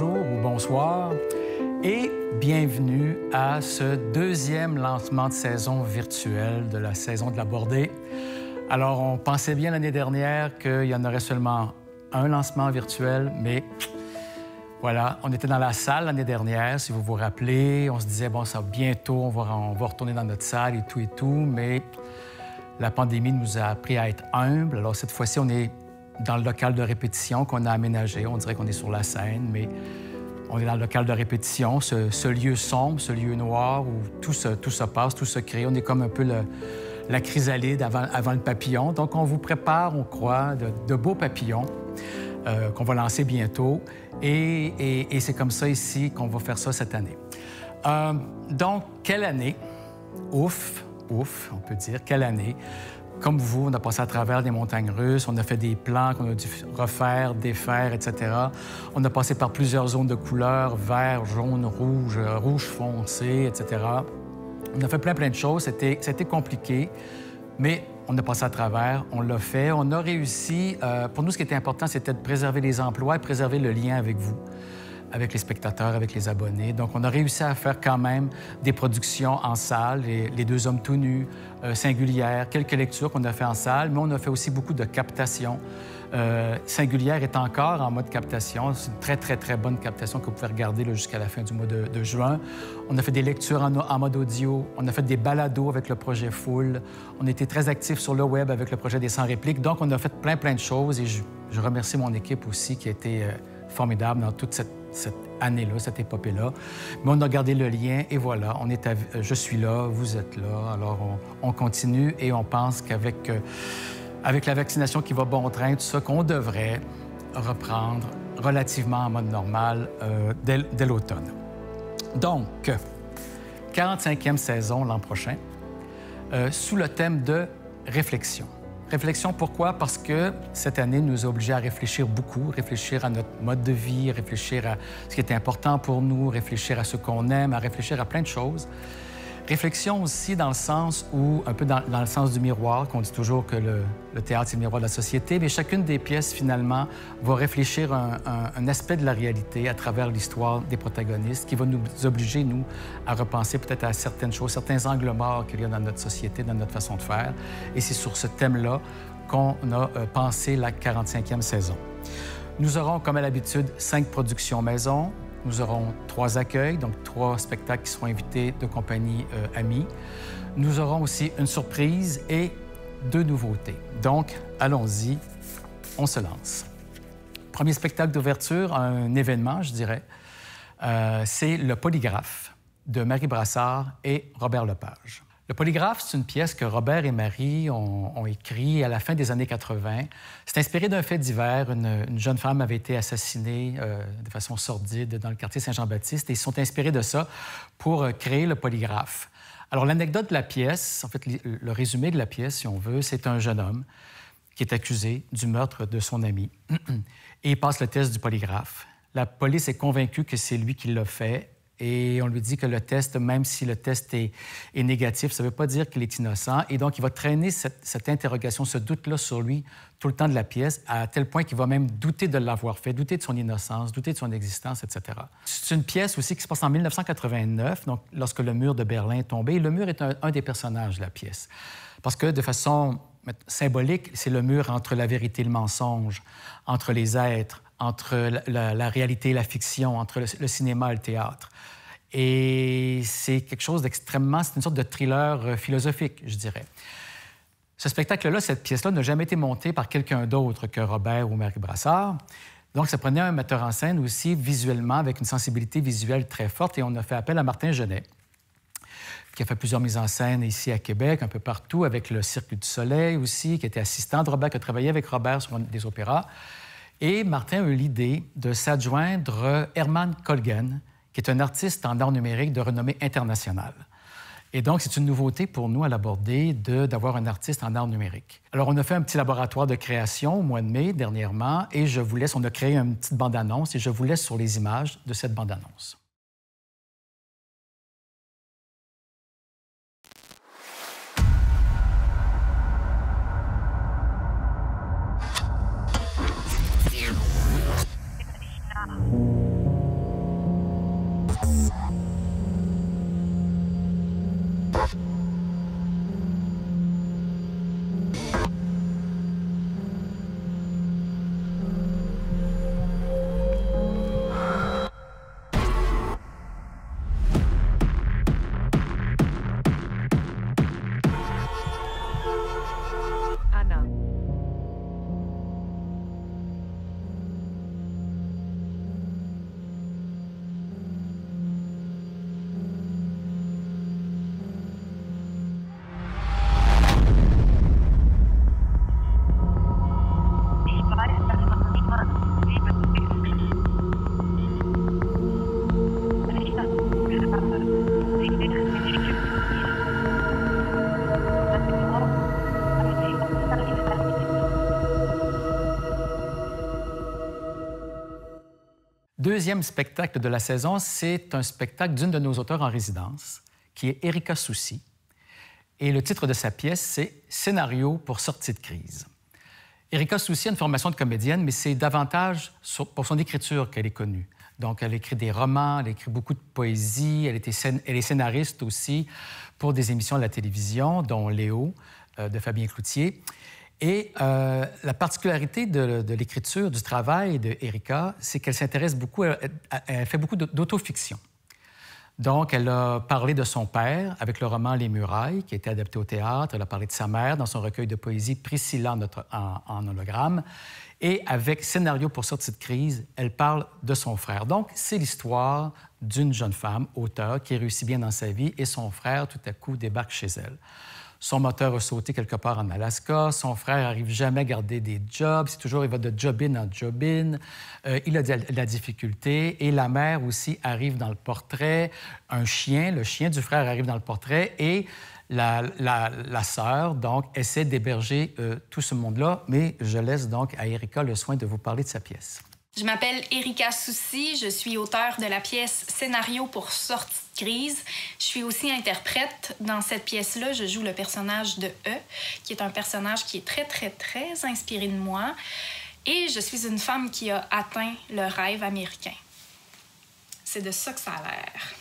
bonjour ou bonsoir et bienvenue à ce deuxième lancement de saison virtuel de la saison de la Bordée. Alors, on pensait bien l'année dernière qu'il y en aurait seulement un lancement virtuel, mais voilà, on était dans la salle l'année dernière, si vous vous rappelez. On se disait, bon, ça bientôt, on va retourner dans notre salle et tout, mais la pandémie nous a appris à être humbles. Alors, cette fois-ci, on est dans le local de répétition qu'on a aménagé. On dirait qu'on est sur la scène, mais on est dans le local de répétition, ce lieu sombre, ce lieu noir où tout se passe, tout se crée. On est comme un peu la chrysalide avant le papillon. Donc, on vous prépare, on croit, de beaux papillons qu'on va lancer bientôt. Et c'est comme ça ici qu'on va faire ça cette année. Donc, quelle année? Ouf, on peut dire, quelle année? Comme vous, on a passé à travers des montagnes russes, on a fait des plans qu'on a dû refaire, défaire, etc. On a passé par plusieurs zones de couleurs, vert, jaune, rouge, rouge foncé, etc. On a fait plein de choses. C'était compliqué, mais on a passé à travers, on l'a fait. On a réussi. Pour nous, ce qui était important, c'était de préserver les emplois et préserver le lien avec vous, avec les spectateurs, avec les abonnés. Donc, on a réussi à faire quand même des productions en salle, les deux hommes tout nus, Singulière, quelques lectures qu'on a fait en salle, mais on a fait aussi beaucoup de captations. Singulière est encore en mode captation. C'est une très bonne captation que vous pouvez regarder jusqu'à la fin du mois de juin. On a fait des lectures en mode audio. On a fait des balados avec le projet Foule. On a été très actifs sur le web avec le projet des 100 répliques. Donc, on a fait plein de choses et je remercie mon équipe aussi qui a été formidable dans toute cette année-là, cette épopée-là. Mais on a gardé le lien et voilà, je suis là, vous êtes là. Alors, on continue et on pense qu'avec la vaccination qui va bon train, tout ça, qu'on devrait reprendre relativement en mode normal dès l'automne. Donc, 45e saison l'an prochain, sous le thème de réflexion. Réflexion, pourquoi? Parce que cette année nous a obligés à réfléchir beaucoup, réfléchir à notre mode de vie, réfléchir à ce qui est important pour nous, réfléchir à ce qu'on aime, à réfléchir à plein de choses. Réflexion aussi dans le sens où, un peu dans le sens du miroir, qu'on dit toujours que le théâtre, c'est le miroir de la société, mais chacune des pièces, finalement, va réfléchir un aspect de la réalité à travers l'histoire des protagonistes qui va nous obliger, nous, à repenser peut-être à certaines choses, certains angles morts qu'il y a dans notre société, dans notre façon de faire. Et c'est sur ce thème-là qu'on a pensé la 45e saison. Nous aurons, comme à l'habitude, 5 productions maison. Nous aurons 3 accueils, donc 3 spectacles qui seront invités de compagnies amies. Nous aurons aussi une surprise et 2 nouveautés. Donc, allons-y, on se lance. Premier spectacle d'ouverture, un événement, je dirais, c'est Le Polygraphe de Marie Brassard et Robert Lepage. Le Polygraphe, c'est une pièce que Robert et Marie ont écrit à la fin des années 80. C'est inspiré d'un fait divers. Une jeune femme avait été assassinée de façon sordide dans le quartier Saint-Jean-Baptiste et ils se sont inspirés de ça pour créer Le Polygraphe. Alors, l'anecdote de la pièce, en fait, le résumé de la pièce, si on veut, c'est un jeune homme qui est accusé du meurtre de son ami et il passe le test du polygraphe. La police est convaincue que c'est lui qui l'a fait. Et on lui dit que le test, même si le test est négatif, ça ne veut pas dire qu'il est innocent. Et donc, il va traîner cette interrogation, ce doute-là sur lui tout le temps de la pièce, à tel point qu'il va même douter de l'avoir fait, douter de son innocence, douter de son existence, etc. C'est une pièce aussi qui se passe en 1989, donc lorsque le mur de Berlin est tombé. Et le mur est un des personnages de la pièce. Parce que, de façon symbolique, c'est le mur entre la vérité et le mensonge, entre les êtres, entre la réalité et la fiction, entre le cinéma et le théâtre. Et c'est quelque chose d'extrêmement... C'est une sorte de thriller philosophique, je dirais. Ce spectacle-là, cette pièce-là, n'a jamais été montée par quelqu'un d'autre que Robert ou Marie Brassard. Donc, ça prenait un metteur en scène aussi visuellement, avec une sensibilité visuelle très forte. Et on a fait appel à Martin Genet, qui a fait plusieurs mises en scène ici à Québec, un peu partout, avec le Cirque du Soleil aussi, qui était assistant de Robert, qui a travaillé avec Robert sur des opéras. Et Martin a eu l'idée de s'adjoindre Herman Colgan, qui est un artiste en art numérique de renommée internationale. Et donc, c'est une nouveauté pour nous à l'aborder d'avoir un artiste en art numérique. Alors, on a fait un petit laboratoire de création au mois de mai dernièrement et on a créé une petite bande-annonce et je vous laisse sur les images de cette bande-annonce. Anna. Deuxième spectacle de la saison, c'est un spectacle d'une de nos auteurs en résidence, qui est Erika Soucy. Et le titre de sa pièce, c'est « Scénario pour sortie de crise ». Erika Soucy a une formation de comédienne, mais c'est davantage pour son écriture qu'elle est connue. Donc, elle écrit des romans, elle écrit beaucoup de poésie, elle est scénariste aussi pour des émissions à la télévision, dont Léo, de Fabien Cloutier. Et la particularité de l'écriture, du travail d'Erika, c'est qu'elle s'intéresse beaucoup, elle fait beaucoup d'autofiction. Donc, elle a parlé de son père avec le roman Les Murailles, qui a été adapté au théâtre. Elle a parlé de sa mère dans son recueil de poésie Priscilla en hologramme. Et avec Scénario pour sortie de crise, elle parle de son frère. Donc, c'est l'histoire d'une jeune femme, auteure, qui réussit bien dans sa vie et son frère, tout à coup, débarque chez elle. Son moteur a sauté quelque part en Alaska. Son frère n'arrive jamais à garder des jobs. C'est toujours, il va de job-in en job-in. Il a de la difficulté. Et la mère aussi arrive dans le portrait. Un chien, le chien du frère arrive dans le portrait. Et la sœur, donc, essaie d'héberger tout ce monde-là. Mais je laisse donc à Erika le soin de vous parler de sa pièce. Je m'appelle Erika Soucy, je suis auteure de la pièce Scénario pour sortie de crise. Je suis aussi interprète. Dans cette pièce-là, je joue le personnage de E, qui est un personnage qui est très, très, très inspiré de moi. Et je suis une femme qui a atteint le rêve américain. C'est de ça que ça a l'air.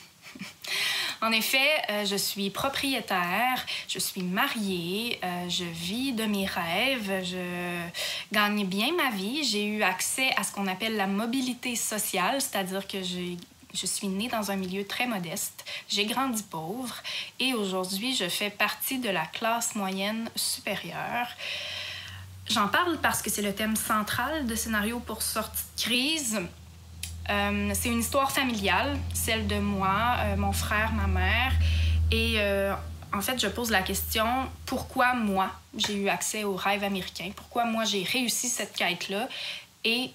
En effet, je suis propriétaire, je suis mariée, je vis de mes rêves, je gagne bien ma vie. J'ai eu accès à ce qu'on appelle la mobilité sociale, c'est-à-dire que je suis née dans un milieu très modeste, j'ai grandi pauvre et aujourd'hui, je fais partie de la classe moyenne supérieure. J'en parle parce que c'est le thème central de Scénario pour sortie de crise. C'est une histoire familiale, celle de moi, mon frère, ma mère. Et en fait, je pose la question, pourquoi moi, j'ai eu accès au rêve américain? Pourquoi moi, j'ai réussi cette quête-là? Et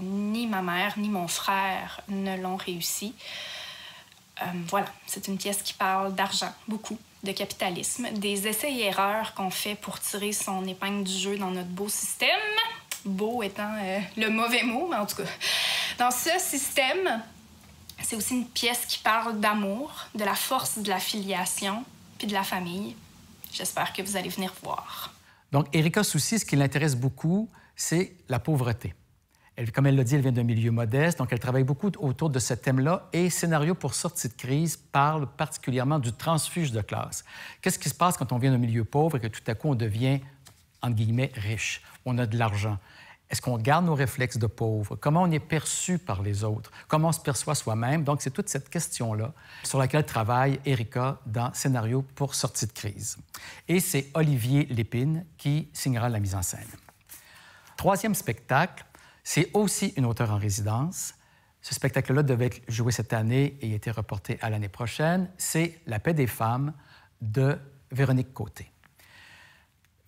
ni ma mère, ni mon frère ne l'ont réussi. Voilà, c'est une pièce qui parle d'argent, beaucoup, de capitalisme, des essais et erreurs qu'on fait pour tirer son épingle du jeu dans notre beau système. Beau étant le mauvais mot, mais en tout cas... Dans ce système, c'est aussi une pièce qui parle d'amour, de la force de la filiation, puis de la famille. J'espère que vous allez venir voir. Donc, Erika Soucy, ce qui l'intéresse beaucoup, c'est la pauvreté. Comme elle l'a dit, elle vient d'un milieu modeste, donc elle travaille beaucoup autour de ce thème-là. Et Scénario pour sortie de crise parle particulièrement du transfuge de classe. Qu'est-ce qui se passe quand on vient d'un milieu pauvre et que tout à coup on devient, entre guillemets, riche? On a de l'argent. Est-ce qu'on garde nos réflexes de pauvre? Comment on est perçu par les autres? Comment on se perçoit soi-même? Donc, c'est toute cette question-là sur laquelle travaille Erika dans Scénario pour sortie de crise. Et c'est Olivier Lépine qui signera la mise en scène. Troisième spectacle, c'est aussi une auteure en résidence. Ce spectacle-là devait être joué cette année et a été reporté à l'année prochaine. C'est La paix des femmes de Véronique Côté.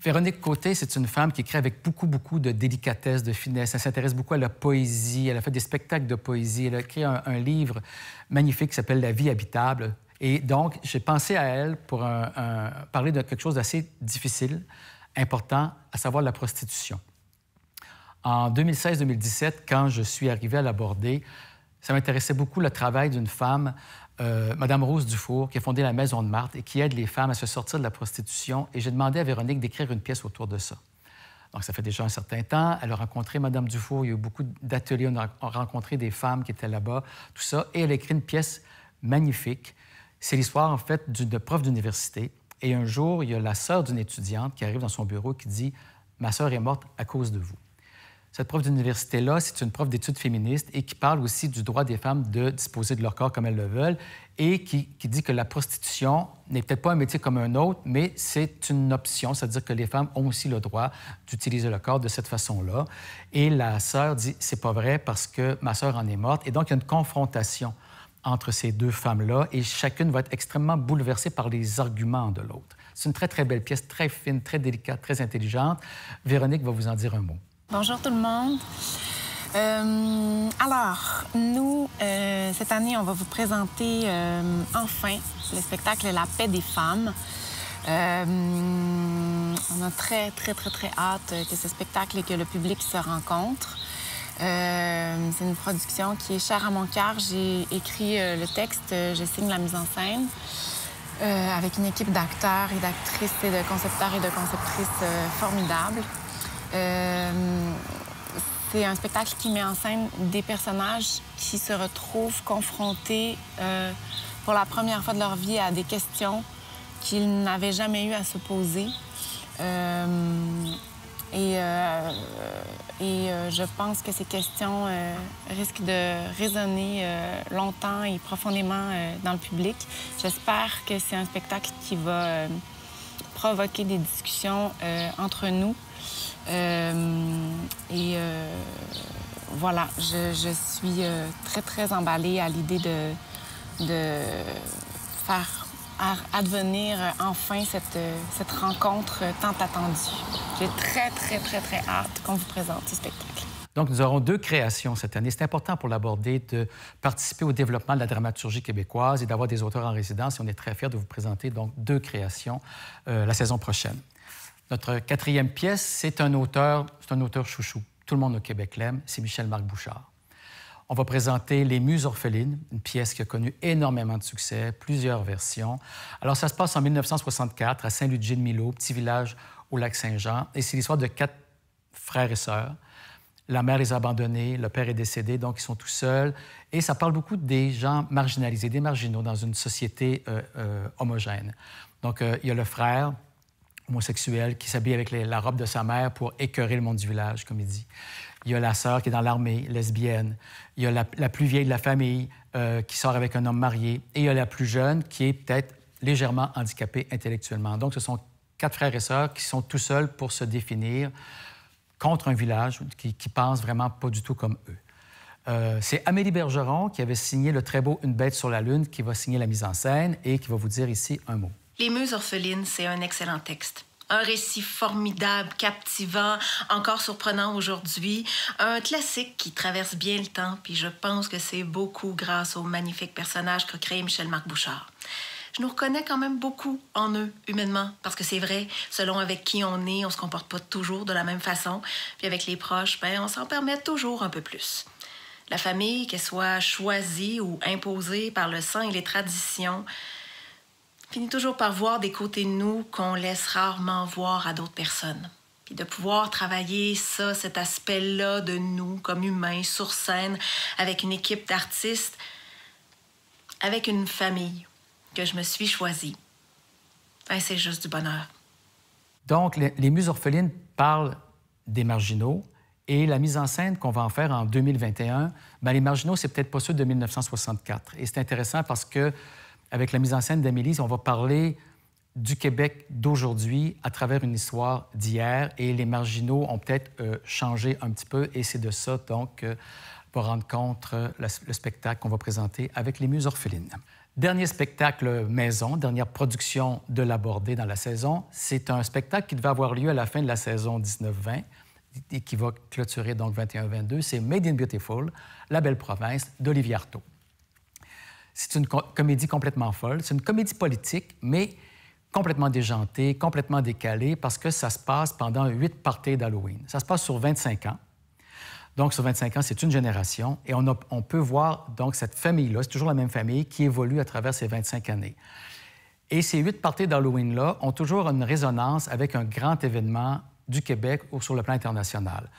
Véronique Côté, c'est une femme qui écrit avec beaucoup de délicatesse, de finesse. Elle s'intéresse beaucoup à la poésie. Elle a fait des spectacles de poésie. Elle a écrit un livre magnifique qui s'appelle La vie habitable. Et donc, j'ai pensé à elle pour parler de quelque chose d'assez difficile, important, à savoir la prostitution. En 2016-2017, quand je suis arrivé à l'aborder, ça m'intéressait beaucoup le travail d'une femme, Madame Rose Dufour, qui a fondé la Maison de Marthe et qui aide les femmes à se sortir de la prostitution. Et j'ai demandé à Véronique d'écrire une pièce autour de ça. Donc, ça fait déjà un certain temps. Elle a rencontré Madame Dufour. Il y a eu beaucoup d'ateliers. On a rencontré des femmes qui étaient là-bas, tout ça. Et elle a écrit une pièce magnifique C'est l'histoire, en fait, de prof d'université. Et un jour, il y a la sœur d'une étudiante qui arrive dans son bureau qui dit « Ma sœur est morte à cause de vous ». Cette prof d'université-là, c'est une prof d'études féministes et qui parle aussi du droit des femmes de disposer de leur corps comme elles le veulent et qui dit que la prostitution n'est peut-être pas un métier comme un autre, mais c'est une option, c'est-à-dire que les femmes ont aussi le droit d'utiliser le corps de cette façon-là. Et la sœur dit « C'est pas vrai parce que ma sœur en est morte ». Et donc, il y a une confrontation entre ces deux femmes-là et chacune va être extrêmement bouleversée par les arguments de l'autre. C'est une très, très belle pièce, très fine, très délicate, très intelligente. Véronique va vous en dire un mot. Bonjour tout le monde. Alors, nous, cette année, on va vous présenter enfin le spectacle La paix des femmes. On a très, très, très, très hâte que ce spectacle et que le public se rencontre. C'est une production qui est chère à mon cœur. J'ai écrit le texte, je signe la mise en scène avec une équipe d'acteurs et d'actrices et de concepteurs et de conceptrices formidables. C'est un spectacle qui met en scène des personnages qui se retrouvent confrontés pour la première fois de leur vie à des questions qu'ils n'avaient jamais eu à se poser. Je pense que ces questions risquent de résonner longtemps et profondément dans le public. J'espère que c'est un spectacle qui va provoquer des discussions entre nous. Voilà, je suis très, très emballée à l'idée de faire advenir enfin cette rencontre tant attendue. J'ai très, très, très, très hâte qu'on vous présente ce spectacle. Donc, nous aurons 2 créations cette année. C'est important pour l'aborder de participer au développement de la dramaturgie québécoise et d'avoir des auteurs en résidence. Et on est très fiers de vous présenter donc 2 créations la saison prochaine. Notre 4e pièce, c'est un auteur chouchou. Tout le monde au Québec l'aime, c'est Michel-Marc Bouchard. On va présenter Les Muses orphelines, une pièce qui a connu énormément de succès, plusieurs versions. Alors, ça se passe en 1964 à Saint-Ludger-de-Millau, petit village au Lac-Saint-Jean. Et c'est l'histoire de 4 frères et sœurs. La mère les a abandonnés, le père est décédé, donc ils sont tout seuls. Et ça parle beaucoup des gens marginalisés, des marginaux dans une société homogène. Donc, il y a le frère homosexuel qui s'habille avec la robe de sa mère pour écœurer le monde du village, comme il dit. Il y a la sœur qui est dans l'armée, lesbienne. Il y a la plus vieille de la famille qui sort avec un homme marié. Et il y a la plus jeune qui est peut-être légèrement handicapée intellectuellement. Donc, ce sont 4 frères et sœurs qui sont tout seuls pour se définir contre un village qui pense vraiment pas du tout comme eux. C'est Amélie Bergeron qui avait signé le très beau Une bête sur la lune qui va signer la mise en scène et qui va vous dire ici un mot. Les Muses orphelines, c'est un excellent texte. Un récit formidable, captivant, encore surprenant aujourd'hui. Un classique qui traverse bien le temps, puis je pense que c'est beaucoup grâce au magnifique personnage qu'a créé Michel-Marc Bouchard. Je nous reconnais quand même beaucoup en eux, humainement, parce que c'est vrai, selon avec qui on est, on se comporte pas toujours de la même façon. Puis avec les proches, on s'en permet toujours un peu plus. La famille, qu'elle soit choisie ou imposée par le sang et les traditions, finit toujours par voir des côtés de nous qu'on laisse rarement voir à d'autres personnes. Puis de pouvoir travailler ça, cet aspect-là de nous, comme humains, sur scène, avec une équipe d'artistes, avec une famille que je me suis choisie. C'est juste du bonheur. Donc, les Muses orphelines parlent des marginaux et la mise en scène qu'on va en faire en 2021, les marginaux, c'est peut-être pas ceux de 1964. Et c'est intéressant parce que avec la mise en scène d'Amélie, on va parler du Québec d'aujourd'hui à travers une histoire d'hier et les marginaux ont peut-être changé un petit peu et c'est de ça, donc, va rendre compte le spectacle qu'on va présenter avec les Muses orphelines. Dernier spectacle maison, dernière production de l'Abordée dans la saison, c'est un spectacle qui devait avoir lieu à la fin de la saison 19-20 et qui va clôturer donc 21-22. C'est Made in Beautiful, La belle province d'Olivier Artaud. C'est une comédie complètement folle. C'est une comédie politique, mais complètement déjantée, complètement décalée, parce que ça se passe pendant 8 parties d'Halloween. Ça se passe sur 25 ans. Donc, sur 25 ans, c'est une génération. Et on peut voir donc cette famille-là, c'est toujours la même famille, qui évolue à travers ces 25 années. Et ces 8 parties d'Halloween-là ont toujours une résonance avec un grand événement du Québec ou sur le plan international.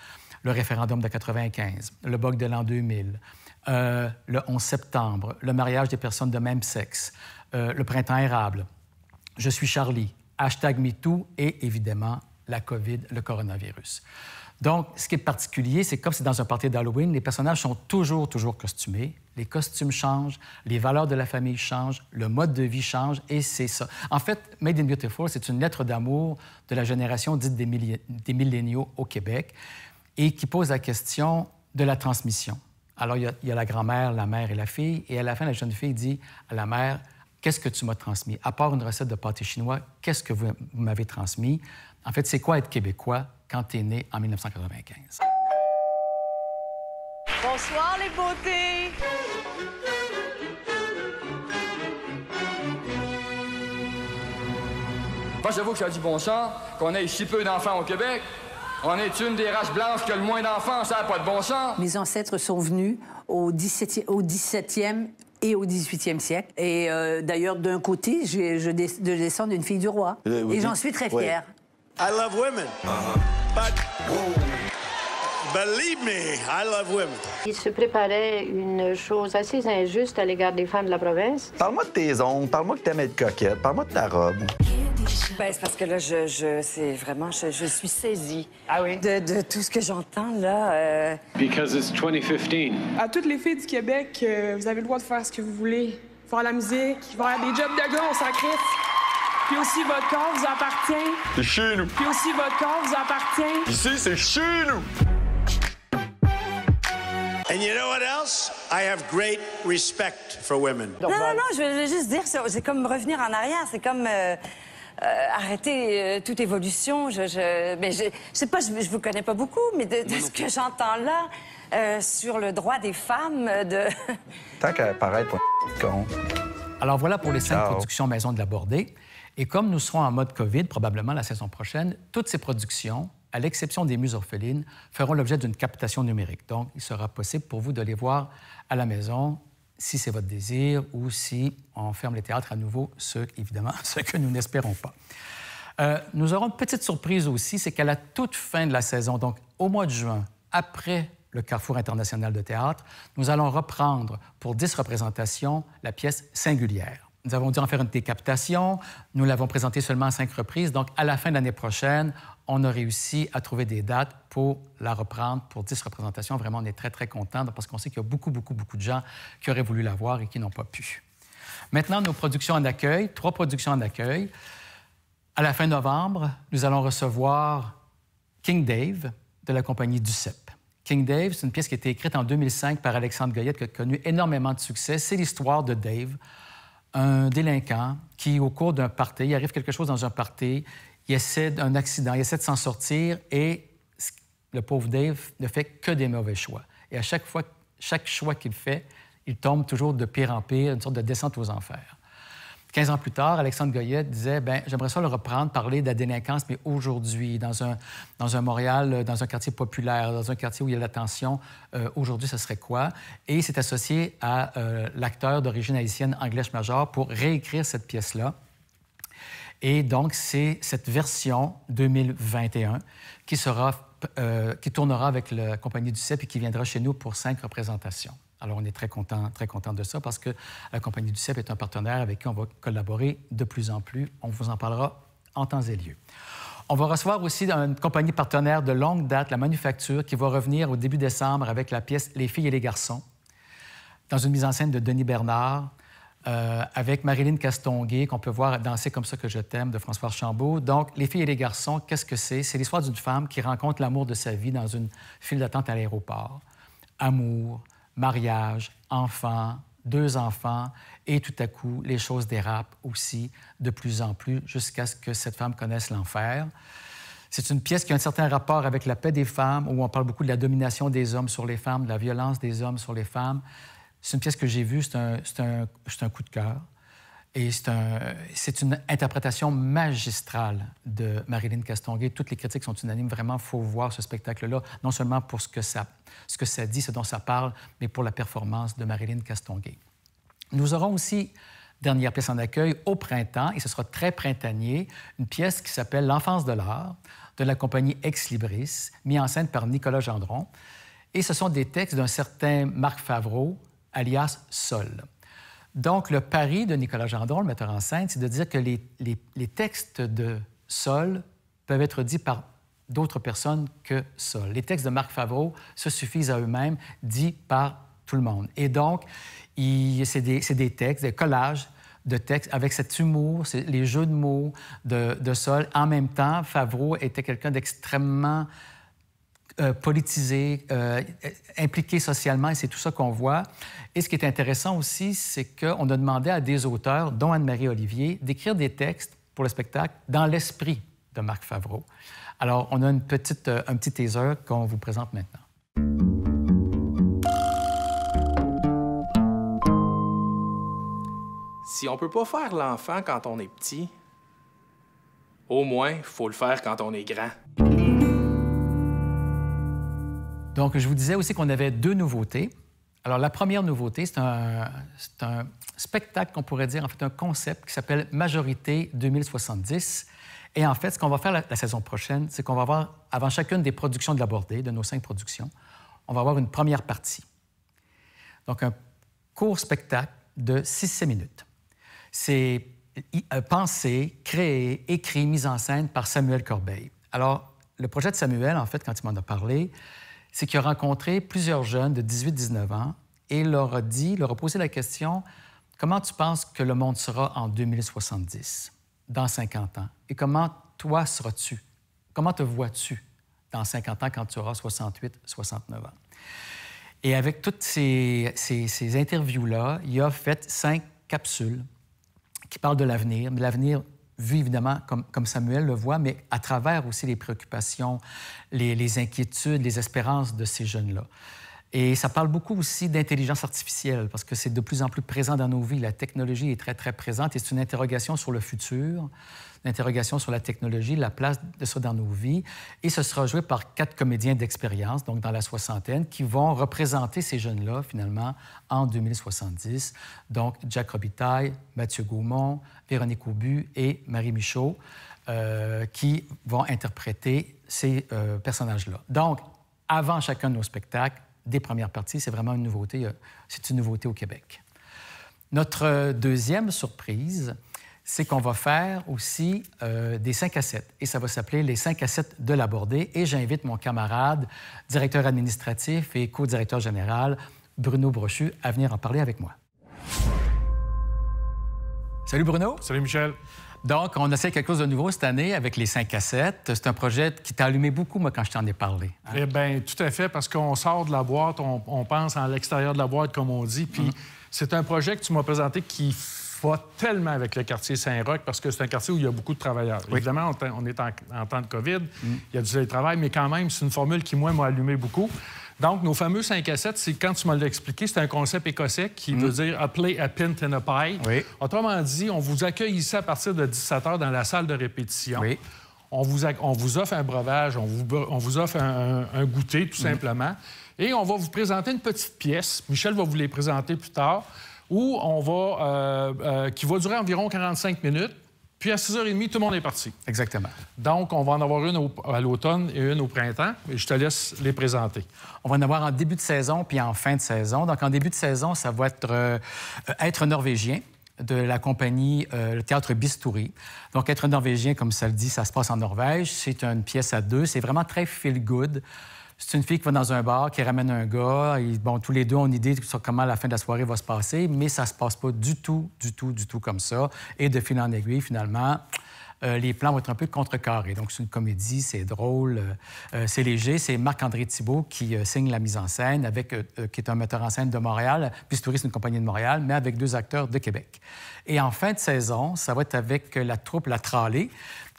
Le référendum de 95, le bug de l'an 2000, le 11 septembre, le mariage des personnes de même sexe, le printemps érable, Je suis Charlie, #MeToo et évidemment la COVID, le coronavirus. Donc, ce qui est particulier, c'est comme c'est dans un party d'Halloween, les personnages sont toujours costumés, les costumes changent, les valeurs de la famille changent, le mode de vie change, et c'est ça. En fait, Made in Beautiful, c'est une lettre d'amour de la génération dite des milléniaux au Québec et qui pose la question de la transmission. Alors, il y a la grand-mère, la mère et la fille, et à la fin, la jeune fille dit à la mère, « Qu'est-ce que tu m'as transmis? À part une recette de pâté chinois, qu'est-ce que vous m'avez transmis? » En fait, c'est quoi être québécois quand tu es né en 1995? Bonsoir, les beautés! Moi, j'avoue que ça a du bon sens qu'on ait si peu d'enfants au Québec. On est une des races blanches qui a le moins d'enfants, ça n'a pas de bon sens. Mes ancêtres sont venus au 17e et au 18e siècle. Et d'ailleurs, d'un côté, je descends d'une fille du roi. Et j'en suis très fière. I love women. But believe me, I love women. Il se préparait une chose assez injuste à l'égard des femmes de la province. Parle-moi de tes ongles, parle-moi que t'aimes être coquette, parle-moi de ta robe. Ben, c'est parce que là, c'est vraiment, je suis saisie oui? de tout ce que j'entends, là. Because it's 2015. À toutes les filles du Québec, vous avez le droit de faire ce que vous voulez. Faire la musique, faire des jobs de gars, on s'en crisse. Puis aussi, votre corps vous appartient. C'est chez nous. Puis aussi, votre corps vous appartient. Ici, c'est chez nous. And you know what else? I have great respect for women. Non, je veux juste dire, c'est comme revenir en arrière. C'est comme arrêter toute évolution. Mais je sais pas, je vous connais pas beaucoup, mais de ce que j'entends là sur le droit des femmes, de... Tant qu'à paraître con. Alors voilà pour les 5 productions Maison de la Bordée. Et comme nous serons en mode COVID, probablement la saison prochaine, toutes ces productions, à l'exception des Muses orphelines, feront l'objet d'une captation numérique. Donc, il sera possible pour vous de les voir à la maison, si c'est votre désir, ou si on ferme les théâtres à nouveau, évidemment, ce que nous n'espérons pas. Nous aurons une petite surprise aussi, c'est qu'à la toute fin de la saison, donc au mois de juin, après le Carrefour international de théâtre, nous allons reprendre pour 10 représentations la pièce Singulière. Nous avons dû en faire une décapitation. Nous l'avons présentée seulement à 5 reprises. Donc, à la fin de l'année prochaine, on a réussi à trouver des dates pour la reprendre pour 10 représentations. Vraiment, on est très contents parce qu'on sait qu'il y a beaucoup de gens qui auraient voulu la voir et qui n'ont pas pu. Maintenant, nos productions en accueil, 3 productions en accueil. À la fin novembre, nous allons recevoir King Dave de la compagnie Duceppe. King Dave, c'est une pièce qui a été écrite en 2005 par Alexandre Goyette, qui a connu énormément de succès. C'est l'histoire de Dave, un délinquant qui, au cours d'un party, il arrive quelque chose dans un party, il essaie d'un accident, il essaie de s'en sortir et le pauvre Dave ne fait que des mauvais choix. Et à chaque choix qu'il fait, il tombe toujours de pire en pire, une sorte de descente aux enfers. 15 ans plus tard, Alexandre Goyette disait, bien, j'aimerais ça le reprendre, parler de la délinquance, mais aujourd'hui, dans un Montréal, dans un quartier populaire, dans un quartier où il y a de la tension, aujourd'hui, ce serait quoi? Et il s'est associé à l'acteur d'origine haïtienne Anglèche Major pour réécrire cette pièce-là. Et donc, c'est cette version 2021 qui tournera avec la compagnie Duceppe et qui viendra chez nous pour 5 représentations. Alors, on est très content de ça parce que la compagnie Duceppe est un partenaire avec qui on va collaborer de plus en plus. On vous en parlera en temps et lieu. On va recevoir aussi une compagnie partenaire de longue date, la Manufacture, qui va revenir au début décembre avec la pièce Les filles et les garçons, dans une mise en scène de Denis Bernard, avec Marilyn Castonguay, qu'on peut voir Danser comme ça que je t'aime, de François Archambault. Donc, Les filles et les garçons, qu'est-ce que c'est? C'est l'histoire d'une femme qui rencontre l'amour de sa vie dans une file d'attente à l'aéroport. Amour, mariage, enfants, 2 enfants, et tout à coup, les choses dérapent aussi de plus en plus jusqu'à ce que cette femme connaisse l'enfer. C'est une pièce qui a un certain rapport avec la paix des femmes, où on parle beaucoup de la domination des hommes sur les femmes, de la violence des hommes sur les femmes. C'est une pièce que j'ai vue, c'est un coup de cœur. Et c'est une interprétation magistrale de Marilyn Castonguay. Toutes les critiques sont unanimes. Vraiment, il faut voir ce spectacle-là, non seulement pour ce que ça dit, ce dont ça parle, mais pour la performance de Marilyn Castonguay. Nous aurons aussi, dernière pièce en accueil, au printemps, et ce sera très printanier, une pièce qui s'appelle L'enfance de l'art, de la compagnie Ex Libris, mise en scène par Nicolas Gendron. Et ce sont des textes d'un certain Marc Favreau, alias Sol. Donc, le pari de Nicolas Gendron, le metteur en scène, c'est de dire que les textes de Sol peuvent être dits par d'autres personnes que Sol. Les textes de Marc Favreau se suffisent à eux-mêmes, dits par tout le monde. Et donc, c'est des textes, des collages de textes avec cet humour, les jeux de mots de Sol. En même temps, Favreau était quelqu'un d'extrêmement politisé, impliqué socialement, et c'est tout ça qu'on voit. Et ce qui est intéressant aussi, c'est qu'on a demandé à des auteurs, dont Anne-Marie Olivier, d'écrire des textes pour le spectacle dans l'esprit de Marc Favreau. Alors, on a un petit teaser qu'on vous présente maintenant. Si on peut pas faire l'enfant quand on est petit, au moins, faut le faire quand on est grand. Donc, je vous disais aussi qu'on avait 2 nouveautés. Alors, la première nouveauté, c'est un spectacle qu'on pourrait dire, en fait, un concept qui s'appelle Majorité 2070. Et en fait, ce qu'on va faire la saison prochaine, c'est qu'on va avoir, avant chacune des productions de la Bordée, de nos 5 productions, on va avoir une première partie. Donc, un court spectacle de 6-7 minutes. C'est pensé, créé, écrit, mis en scène par Samuel Corbeil. Alors, le projet de Samuel, en fait, quand il m'en a parlé, c'est qu'il a rencontré plusieurs jeunes de 18-19 ans et leur a posé la question « Comment tu penses que le monde sera en 2070, dans 50 ans? Et comment toi seras-tu? Comment te vois-tu dans 50 ans quand tu auras 68, 69 ans? » Et avec toutes ces interviews-là, il a fait 5 capsules qui parlent de l'avenir vu évidemment comme Samuel le voit, mais à travers aussi les préoccupations, les inquiétudes, les espérances de ces jeunes-là. Et ça parle beaucoup aussi d'intelligence artificielle, parce que c'est de plus en plus présent dans nos vies. La technologie est très, très présente et c'est une interrogation sur le futur, une interrogation sur la technologie, la place de ça dans nos vies. Et ce sera joué par 4 comédiens d'expérience, donc dans la soixantaine, qui vont représenter ces jeunes-là, finalement, en 2070. Donc, Jack Robitaille, Mathieu Gaumont, Véronique Aubu et Marie Michaud, qui vont interpréter ces personnages-là. Donc, avant chacun de nos spectacles, des premières parties, c'est vraiment une nouveauté. C'est une nouveauté au Québec. Notre deuxième surprise, c'est qu'on va faire aussi des 5 à 7. Et ça va s'appeler les 5 à 7 de la Bordée. Et j'invite mon camarade, directeur administratif et co-directeur général, Bruno Brochu, à venir en parler avec moi. Salut Bruno. Salut Michel. Donc, on essaie quelque chose de nouveau cette année avec les 5 à 7. C'est un projet qui t'a allumé beaucoup, moi, quand je t'en ai parlé. Hein? Eh bien, tout à fait, parce qu'on sort de la boîte, on pense à l'extérieur de la boîte, comme on dit. Puis c'est un projet que tu m'as présenté qui va tellement avec le quartier Saint-Roch, parce que c'est un quartier où il y a beaucoup de travailleurs. Oui. Évidemment, on est en temps de COVID, il y a du télétravail, mais quand même, c'est une formule qui, moi, m'a allumé beaucoup. Donc, nos fameux 5 à 7, c'est, quand tu m'as expliqué, c'est un concept écossais qui veut dire « a play, a pint and a pie ». Oui. Autrement dit, on vous accueille ici à partir de 17 h dans la salle de répétition. Oui. On vous offre un breuvage, on vous offre un goûter, tout simplement. Et on va vous présenter une petite pièce. Michel va vous les présenter plus tard, où qui va durer environ 45 minutes. Puis à 6h30, tout le monde est parti. Exactement. Donc, on va en avoir une à l'automne et une au printemps. Et je te laisse les présenter. On va en avoir en début de saison puis en fin de saison. Donc, en début de saison, ça va être norvégien de la compagnie le Théâtre Bistouri. Donc, être norvégien, comme ça le dit, ça se passe en Norvège. C'est une pièce à 2. C'est vraiment très feel-good. C'est une fille qui va dans un bar, qui ramène un gars. Et, bon, tous les deux ont une idée sur comment la fin de la soirée va se passer, mais ça se passe pas du tout comme ça. Et de fil en aiguille, finalement, les plans vont être un peu contrecarrés. Donc, c'est une comédie, c'est drôle, c'est léger. C'est Marc-André Thibault qui signe la mise en scène, qui est un metteur en scène de Montréal. Bistouri, c'est une compagnie de Montréal, mais avec 2 acteurs de Québec. Et en fin de saison, ça va être avec la troupe La Tralée,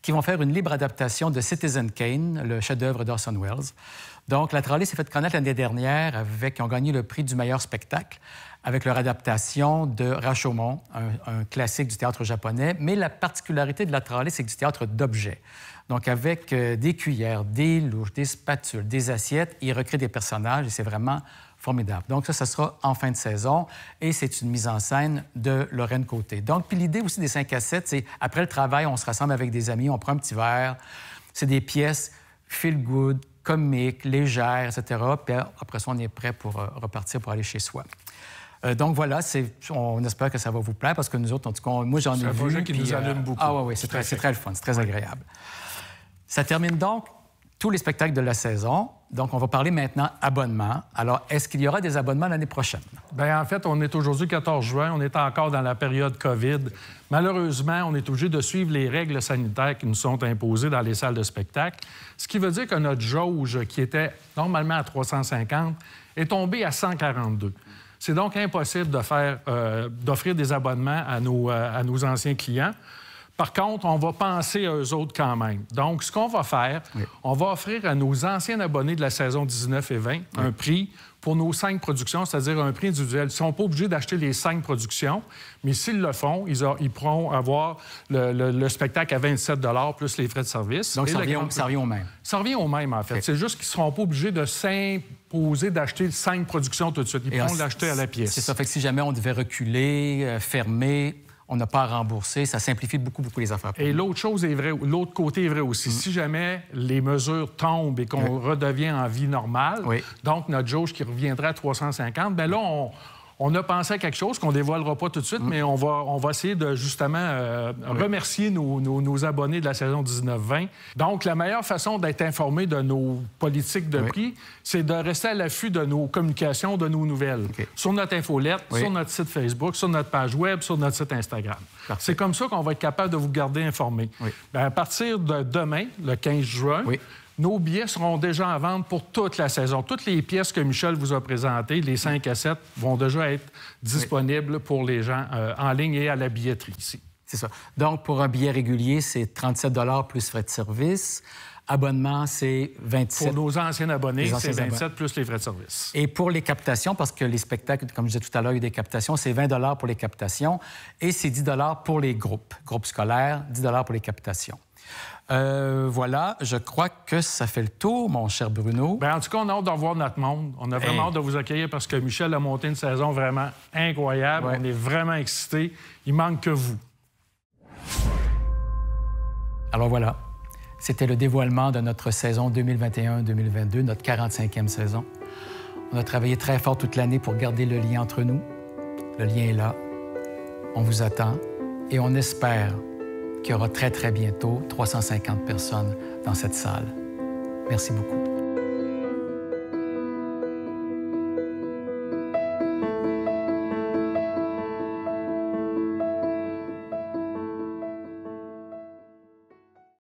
qui vont faire une libre adaptation de Citizen Kane, le chef-d'œuvre d'Orson Welles. Donc, La Tralée s'est fait connaître l'année dernière ils ont gagné le prix du meilleur spectacle avec leur adaptation de Rashomon, un classique du théâtre japonais. Mais la particularité de La Tralée, c'est que du théâtre d'objets. Donc, avec des cuillères, des louches, des spatules, des assiettes, ils recréent des personnages et c'est vraiment formidable. Donc, ça sera en fin de saison et c'est une mise en scène de Lorraine Côté. Donc, puis l'idée aussi des 5 à 7, c'est après le travail, on se rassemble avec des amis, on prend un petit verre. C'est des pièces feel good, comique, légère, etc. Puis après ça, on est prêt pour repartir pour aller chez soi. Donc voilà, on espère que ça va vous plaire parce que nous autres, en tout cas, moi j'en ai vu. C'est un projet qui nous allume beaucoup. Ah oui, c'est très le fun, c'est très agréable. Ça termine donc tous les spectacles de la saison. Donc on va parler maintenant abonnement. Alors, est-ce qu'il y aura des abonnements l'année prochaine? Bien, en fait, on est aujourd'hui 14 juin, on est encore dans la période COVID. Malheureusement, on est obligé de suivre les règles sanitaires qui nous sont imposées dans les salles de spectacle, ce qui veut dire que notre jauge, qui était normalement à 350, est tombée à 142. C'est donc impossible d'offrir des abonnements à nos anciens clients. Par contre, on va penser à eux autres quand même. Donc, ce qu'on va faire, on va offrir à nos anciens abonnés de la saison 19 et 20 un prix pour nos 5 productions, c'est-à-dire un prix individuel. Ils ne sont pas obligés d'acheter les 5 productions, mais s'ils le font, ils pourront avoir le spectacle à 27 $ plus les frais de service. Donc, ça revient au même. Ça revient au même, en fait. C'est juste qu'ils ne seront pas obligés de s'imposer d'acheter 5 productions tout de suite. Ils pourront l'acheter à la pièce. C'est ça. Fait que si jamais on devait reculer, fermer... on n'a pas à rembourser. Ça simplifie beaucoup les affaires. Et l'autre chose est vraie, l'autre côté est vrai aussi. Si jamais les mesures tombent et qu'on redevient en vie normale, donc notre jauge qui reviendrait à 350, bien là, on a pensé à quelque chose qu'on ne dévoilera pas tout de suite, mais on va essayer de justement remercier nos abonnés de la saison 19-20. Donc, la meilleure façon d'être informé de nos politiques de prix, c'est de rester à l'affût de nos communications, de nos nouvelles. Sur notre infolette, sur notre site Facebook, sur notre page web, sur notre site Instagram. C'est comme ça qu'on va être capable de vous garder informés. Bien, à partir de demain, le 15 juin, nos billets seront déjà en vente pour toute la saison. Toutes les pièces que Michel vous a présentées, les 5 à 7, vont déjà être disponibles pour les gens en ligne et à la billetterie ici. C'est ça. Donc, pour un billet régulier, c'est 37 $ plus frais de service. Abonnement, c'est 27 Pour nos anciens abonnés, c'est 27 plus les frais de service. Et pour les captations, parce que les spectacles, comme je disais tout à l'heure, il y a des captations, c'est 20 $ pour les captations et c'est 10 $ pour les groupes scolaires, 10 $ pour les captations. Voilà, je crois que ça fait le tour, mon cher Bruno. Bien, en tout cas, on a hâte de revoir notre monde. On a vraiment hâte de vous accueillir parce que Michel a monté une saison vraiment incroyable. On est vraiment excités. Il manque que vous. Alors voilà, c'était le dévoilement de notre saison 2021-2022, notre 45e saison. On a travaillé très fort toute l'année pour garder le lien entre nous. Le lien est là. On vous attend et on espère qu'il y aura très bientôt 350 personnes dans cette salle. Merci beaucoup.